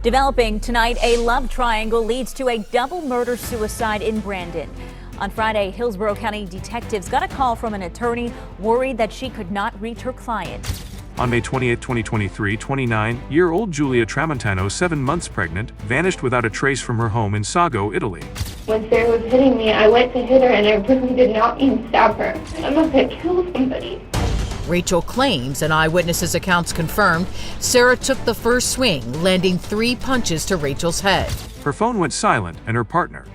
Developing tonight, a love triangle leads to a double murder-suicide in Brandon. On Friday, Hillsborough County detectives got a call from an attorney worried that she could not reach her client. On May 28, 2023, 29-year-old Julia Tramontano, 7 months pregnant, vanished without a trace from her home in Sago, Italy. When Sarah was hitting me, I went to hit her and I really did not mean to stab her. I must have killed somebody. Rachel claims, and eyewitnesses' accounts confirmed, Sarah took the first swing, landing 3 punches to Rachel's head. Her phone went silent, and her partner,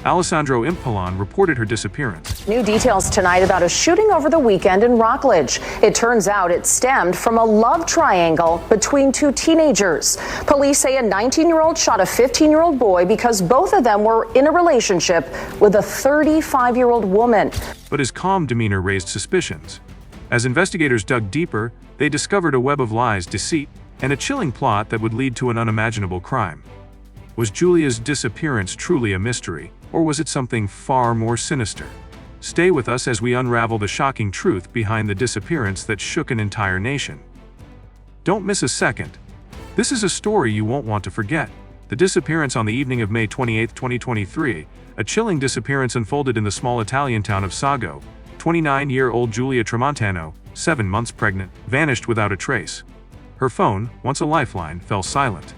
Alessandro Impalan, reported her disappearance. New details tonight about a shooting over the weekend in Rockledge. It turns out it stemmed from a love triangle between 2 teenagers. Police say a 19-year-old shot a 15-year-old boy because both of them were in a relationship with a 35-year-old woman. But his calm demeanor raised suspicions. As investigators dug deeper, they discovered a web of lies, deceit, and a chilling plot that would lead to an unimaginable crime. Was Julia's disappearance truly a mystery, or was it something far more sinister? Stay with us as we unravel the shocking truth behind the disappearance that shook an entire nation. Don't miss a second. This is a story you won't want to forget. The disappearance on the evening of May 28, 2023, a chilling disappearance unfolded in the small Italian town of Sago. 29-year-old Julia Tramontano, 7 months pregnant, vanished without a trace. Her phone, once a lifeline, fell silent.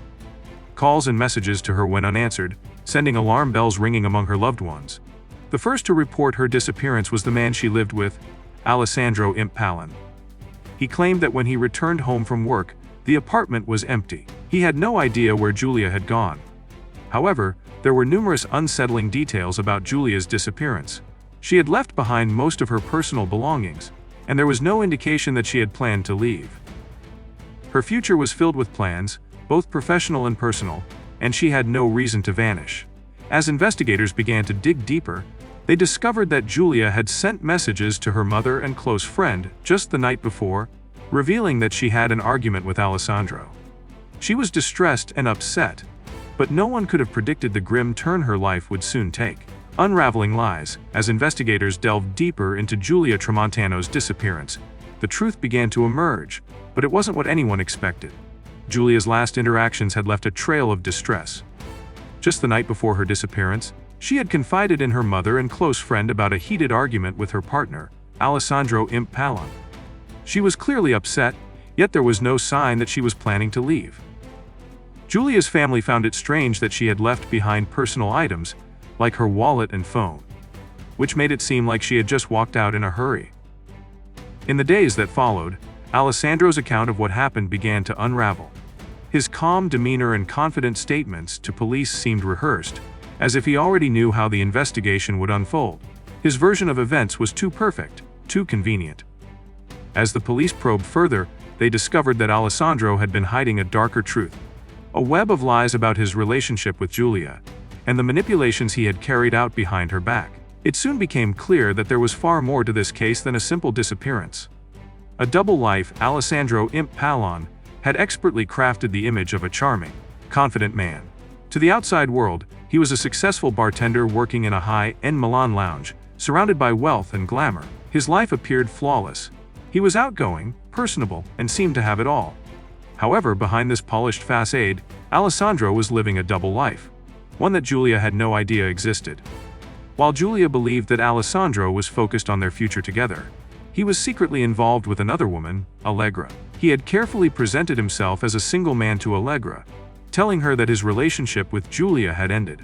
Calls and messages to her went unanswered, sending alarm bells ringing among her loved ones. The first to report her disappearance was the man she lived with, Alessandro Impalan. He claimed that when he returned home from work, the apartment was empty. He had no idea where Julia had gone. However, there were numerous unsettling details about Julia's disappearance. She had left behind most of her personal belongings, and there was no indication that she had planned to leave. Her future was filled with plans, both professional and personal, and she had no reason to vanish. As investigators began to dig deeper, they discovered that Julia had sent messages to her mother and close friend just the night before, revealing that she had an argument with Alessandro. She was distressed and upset, but no one could have predicted the grim turn her life would soon take. Unraveling lies. As investigators delved deeper into Julia Tramontano's disappearance, the truth began to emerge, but it wasn't what anyone expected. Julia's last interactions had left a trail of distress. Just the night before her disappearance, she had confided in her mother and close friend about a heated argument with her partner, Alessandro Impalan. She was clearly upset, yet there was no sign that she was planning to leave. Julia's family found it strange that she had left behind personal items, like her wallet and phone, which made it seem like she had just walked out in a hurry. In the days that followed, Alessandro's account of what happened began to unravel. His calm demeanor and confident statements to police seemed rehearsed, as if he already knew how the investigation would unfold. His version of events was too perfect, too convenient. As the police probed further, they discovered that Alessandro had been hiding a darker truth, a web of lies about his relationship with Julia, and the manipulations he had carried out behind her back. It soon became clear that there was far more to this case than a simple disappearance. A double life, Alessandro Impalan had expertly crafted the image of a charming, confident man. To the outside world, he was a successful bartender working in a high-end Milan lounge, surrounded by wealth and glamour. His life appeared flawless. He was outgoing, personable, and seemed to have it all. However, behind this polished facade, Alessandro was living a double life, one that Julia had no idea existed. While Julia believed that Alessandro was focused on their future together, he was secretly involved with another woman, Allegra. He had carefully presented himself as a single man to Allegra, telling her that his relationship with Julia had ended.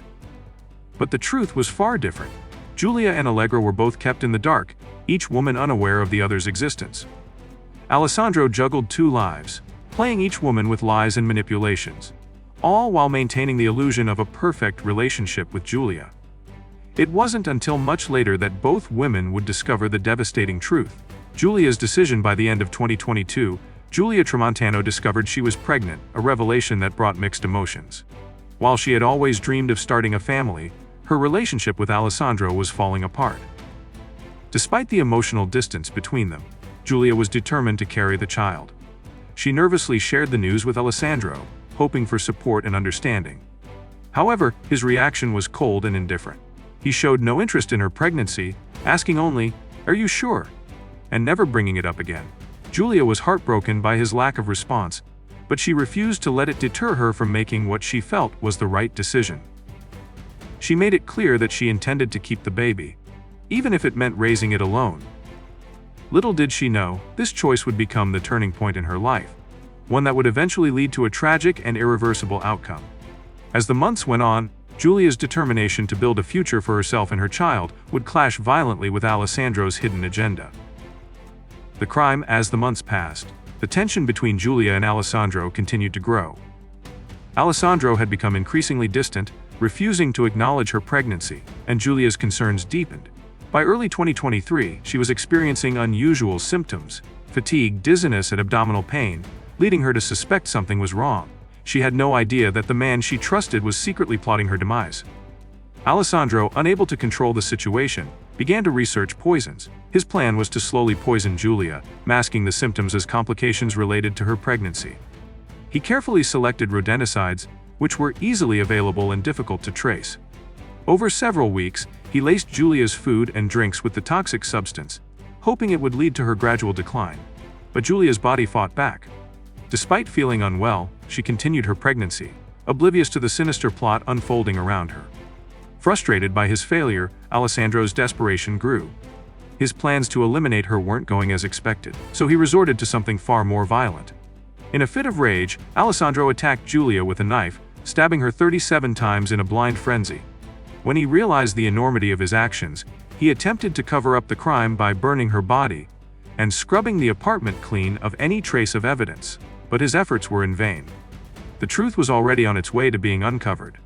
But the truth was far different. Julia and Allegra were both kept in the dark, each woman unaware of the other's existence. Alessandro juggled 2 lives, playing each woman with lies and manipulations, all while maintaining the illusion of a perfect relationship with Julia. It wasn't until much later that both women would discover the devastating truth. Julia's decision. By the end of 2022, Julia Tramontano discovered she was pregnant, a revelation that brought mixed emotions. While she had always dreamed of starting a family, her relationship with Alessandro was falling apart. Despite the emotional distance between them, Julia was determined to carry the child. She nervously shared the news with Alessandro, hoping for support and understanding. However, his reaction was cold and indifferent. He showed no interest in her pregnancy, asking only, "Are you sure?" and never bringing it up again. Julia was heartbroken by his lack of response, but she refused to let it deter her from making what she felt was the right decision. She made it clear that she intended to keep the baby, even if it meant raising it alone. Little did she know, this choice would become the turning point in her life, one that would eventually lead to a tragic and irreversible outcome. As the months went on, Julia's determination to build a future for herself and her child would clash violently with Alessandro's hidden agenda. The crime, as the months passed, the tension between Julia and Alessandro continued to grow. Alessandro had become increasingly distant, refusing to acknowledge her pregnancy, and Julia's concerns deepened. By early 2023, she was experiencing unusual symptoms: fatigue, dizziness, and abdominal pain, leading her to suspect something was wrong. She had no idea that the man she trusted was secretly plotting her demise. Alessandro, unable to control the situation, began to research poisons. His plan was to slowly poison Julia, masking the symptoms as complications related to her pregnancy. He carefully selected rodenticides, which were easily available and difficult to trace. Over several weeks, he laced Julia's food and drinks with the toxic substance, hoping it would lead to her gradual decline. But Julia's body fought back. Despite feeling unwell, she continued her pregnancy, oblivious to the sinister plot unfolding around her. Frustrated by his failure, Alessandro's desperation grew. His plans to eliminate her weren't going as expected, so he resorted to something far more violent. In a fit of rage, Alessandro attacked Julia with a knife, stabbing her 37 times in a blind frenzy. When he realized the enormity of his actions, he attempted to cover up the crime by burning her body and scrubbing the apartment clean of any trace of evidence. But his efforts were in vain. The truth was already on its way to being uncovered.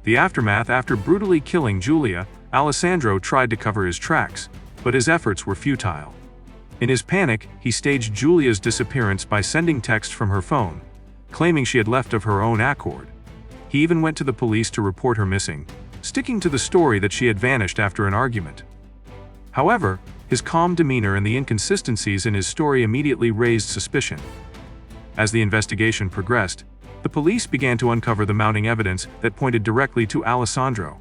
The aftermath: after brutally killing Julia, Alessandro tried to cover his tracks, but his efforts were futile. In his panic, he staged Julia's disappearance by sending texts from her phone, claiming she had left of her own accord. He even went to the police to report her missing, sticking to the story that she had vanished after an argument. However, his calm demeanor and the inconsistencies in his story immediately raised suspicion. As the investigation progressed, the police began to uncover the mounting evidence that pointed directly to Alessandro.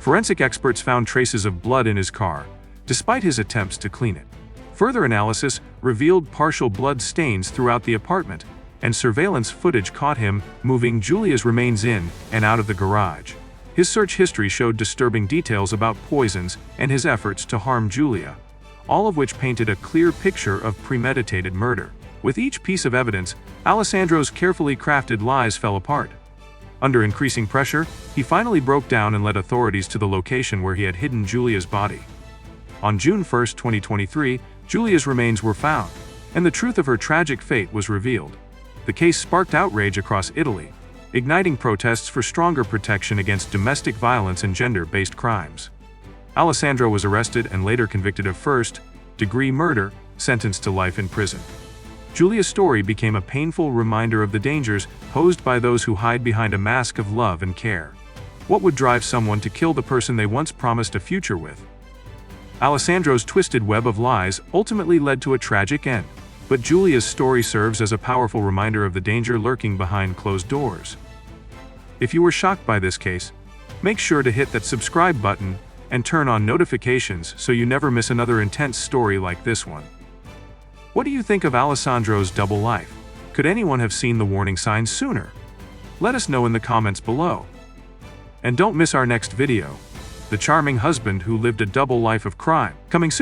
Forensic experts found traces of blood in his car, despite his attempts to clean it. Further analysis revealed partial blood stains throughout the apartment, and surveillance footage caught him moving Julia's remains in and out of the garage. His search history showed disturbing details about poisons and his efforts to harm Julia, all of which painted a clear picture of premeditated murder. With each piece of evidence, Alessandro's carefully crafted lies fell apart. Under increasing pressure, he finally broke down and led authorities to the location where he had hidden Julia's body. On June 1, 2023, Julia's remains were found, and the truth of her tragic fate was revealed. The case sparked outrage across Italy, igniting protests for stronger protection against domestic violence and gender-based crimes. Alessandro was arrested and later convicted of first-degree murder, sentenced to life in prison. Julia's story became a painful reminder of the dangers posed by those who hide behind a mask of love and care. What would drive someone to kill the person they once promised a future with? Alessandro's twisted web of lies ultimately led to a tragic end, but Julia's story serves as a powerful reminder of the danger lurking behind closed doors. If you were shocked by this case, make sure to hit that subscribe button and turn on notifications so you never miss another intense story like this one. What do you think of Alessandro's double life? Could anyone have seen the warning signs sooner? Let us know in the comments below. And don't miss our next video: the charming husband who lived a double life of crime, coming soon.